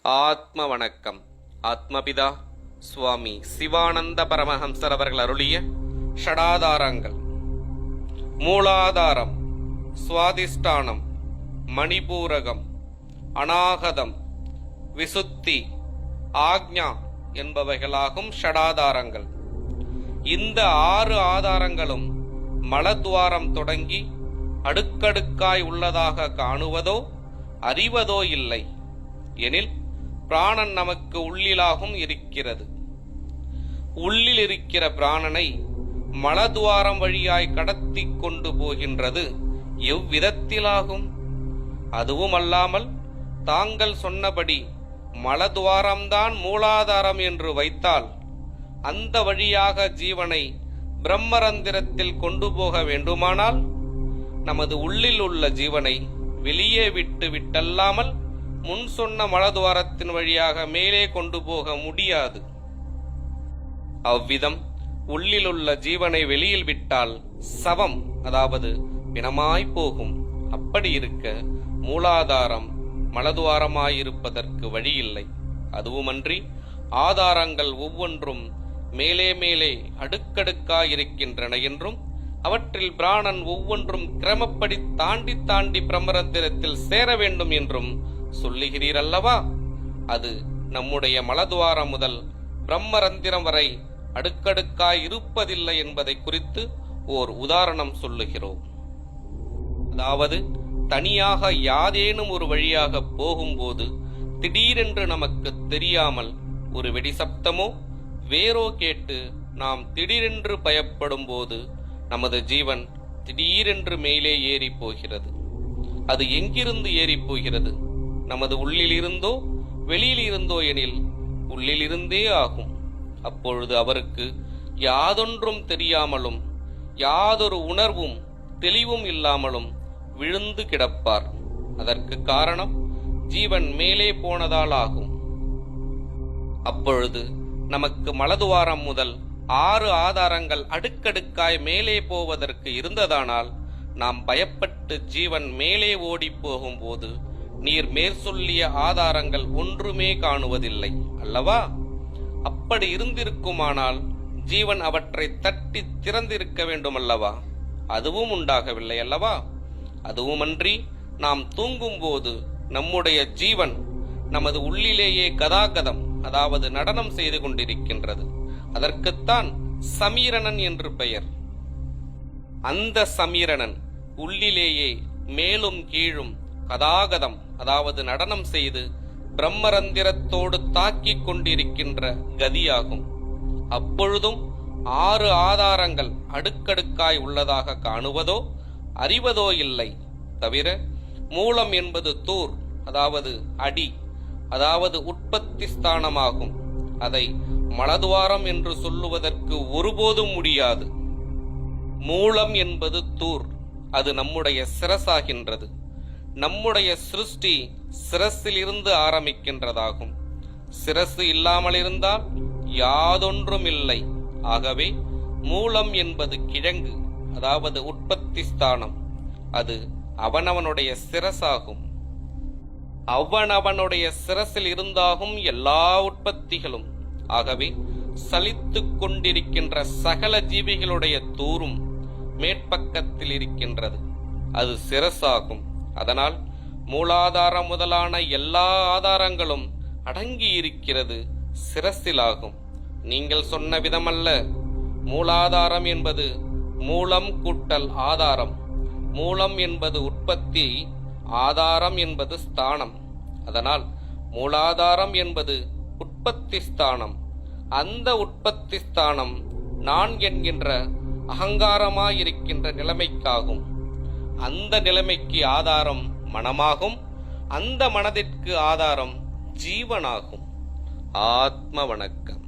ஆத்ம வணக்கம். ஆத்மபிதா சுவாமி சிவானந்த பரமஹம்சர் அவர்கள் அருளிய ஷடாதாரங்கள். மூலாதாரம், சுவாதிஷ்டானம், மணிபூரகம், அநாகதம், விசுத்தி, ஆக்ஞா என்பவைகளாகும் ஷடாதாரங்கள். இந்த 6 ஆதாரங்களும் மலத்வாரம் தொடங்கி அடுக்கடுக்காய் உள்ளதாக காணுவதோ அறிவதோ இல்லை எனில் பிராணன் நமக்கு உள்ளிலாகும் இருக்கிறது. உள்ளில் இருக்கிற பிராணனை மலத்வாரம் வழியாய் கடத்தி கொண்டு போகின்றது எவ்விதத்திலாகும்? அதுவும் அல்லாமல் தாங்கள் சொன்னபடி மலத்வாரம்தான் மூலாதாரம் என்று வைத்தால் அந்த வழியாக ஜீவனை பிரம்மரந்திரத்தில் கொண்டு போக வேண்டுமானால் நமது உள்ளில் உள்ள ஜீவனை வெளியே விட்டல்லாமல் முன் சொன்ன மலத்வாரத்தின் வழியாக மேலே கொண்டு போக முடியாது. அவ்விதம் உள்ளிலுள்ள ஜீவனை வெளியில் விட்டால் சவம், அதாவது பிணமாய் போகும். அப்படி இருக்க மூலாதாரம் மலத்வாரமாயிருப்பதற்கு வழியில்லை. அதுவுமன்றி ஆதாரங்கள் ஒவ்வொன்றும் மேலே மேலே அடுக்கடுக்காயிருக்கின்றன என்றும் அவற்றில் பிராணன் ஒவ்வொன்றும் கிரமப்படி தாண்டி தாண்டி பிரம்மரந்திரத்தில் சேர வேண்டும் என்றும் சொல்லுகிறீரல்லவா? அது நம்முடைய மலத்வாரம் முதல் பிரம்மரந்திரம் வரை அடுக்கடுக்காய் இருப்பதில்லை என்பதை குறித்து ஓர் உதாரணம் சொல்லுகிறோம். அதாவது தனியாக யாதேனும் ஒரு வழியாக போகும்போது திடீரென்று நமக்கு தெரியாமல் ஒரு வெடி சப்தமோ வேறோ கேட்டு நாம் திடீரென்று பயப்படும் போது நமது ஜீவன் திடீரென்று மேலே ஏறி போகிறது. அது எங்கிருந்து ஏறி போகிறது? நமது உள்ளில் இருந்தோ வெளியில் இருந்தோ எனில் உள்ளிலிருந்தே ஆகும். அப்பொழுது அவருக்கு யாதொன்றும் தெரியாமலும் யாதொரு உணர்வும் தெளிவும் இல்லாமலும் விழுந்து கிடப்பார். அதற்கு காரணம் ஜீவன் மேலே போனதால் ஆகும். அப்பொழுது நமக்கு மலத்வாரம் முதல் 6 ஆதாரங்கள் அடுக்கடுக்காய் மேலே போவதற்கு இருந்ததானால் நாம் பயப்பட்டு ஜீவன் மேலே ஓடி போகும்போது நீர் மேற்சொல்லிய ஆதாரங்கள் ஒன்றுமே காணுவதில்லை அல்லவா? அப்படி இருந்திருக்குமானால் ஜீவன் அவற்றை தட்டி திறந்திருக்க வேண்டுமல்லவா? அதுவும் உண்டாகவில்லை அல்லவா? அதுவுமன்றி நாம் தூங்கும்போது நம்முடைய ஜீவன் நமது உள்ளிலேயே கதாகதம், அதாவது நடனம் செய்து கொண்டிருக்கின்றது. அதற்குத்தான் சமீரணன் என்று பெயர். அந்த சமீரணன் உள்ளிலேயே மேலும் கீழும் கதாகதம், அதாவது நடனம் செய்து பிரம்மரந்திரத்தோடு தாக்கிக் கொண்டிருக்கின்ற கதியாகும். அப்பொழுதும் 6 ஆதாரங்கள் அடுக்கடுக்காய் உள்ளதாக காணுவதோ அறிவதோ இல்லை. தவிர மூலம் என்பது தூர், அதாவது அடி, அதாவது உற்பத்தி ஸ்தானமாகும். அதை மலத்வாரம் என்று சொல்லுவதற்கு ஒருபோதும் முடியாது. மூலம் என்பது தூர், அது நம்முடைய சிரசாகின்றது. நம்முடைய சிருஷ்டி சிரசில் இருந்து ஆரம்பிக்கின்றதாகும். சிரசு இல்லாமல் இருந்தால் யாதொன்றும் இல்லை. ஆகவே மூலம் என்பது கிழங்கு, அதாவது உற்பத்தி ஸ்தானம். அது அவனவனுடைய சிரசாகும். அவனவனுடைய சிரசில் இருந்தாகும் எல்லா உற்பத்திகளும். ஆகவே சலித்துக் கொண்டிருக்கின்ற சகல ஜீவிகளுடைய தூரும் மேற்பக்கத்தில் இருக்கின்றது. அது சிரசாகும். அதனால் மூலாதாரம் முதலான எல்லா ஆதாரங்களும் அடங்கி இருக்கிறது சிரசிலாகும். நீங்கள் சொன்ன விதமல்ல. மூலாதாரம் என்பது மூலம் கூட்டல் ஆதாரம். மூலம் என்பது உற்பத்தி, ஆதாரம் என்பது ஸ்தானம். அதனால் மூலாதாரம் என்பது உற்பத்தி ஸ்தானம். அந்த உற்பத்தி ஸ்தானம் நான் என்கின்ற அகங்காரமாயிருக்கின்ற நிலைமைக்காகும். அந்த நிலைமைக்கு ஆதாரம் மனமாகும். அந்த மனதிற்கு ஆதாரம் ஜீவனாகும். ஆத்ம வணக்கம்.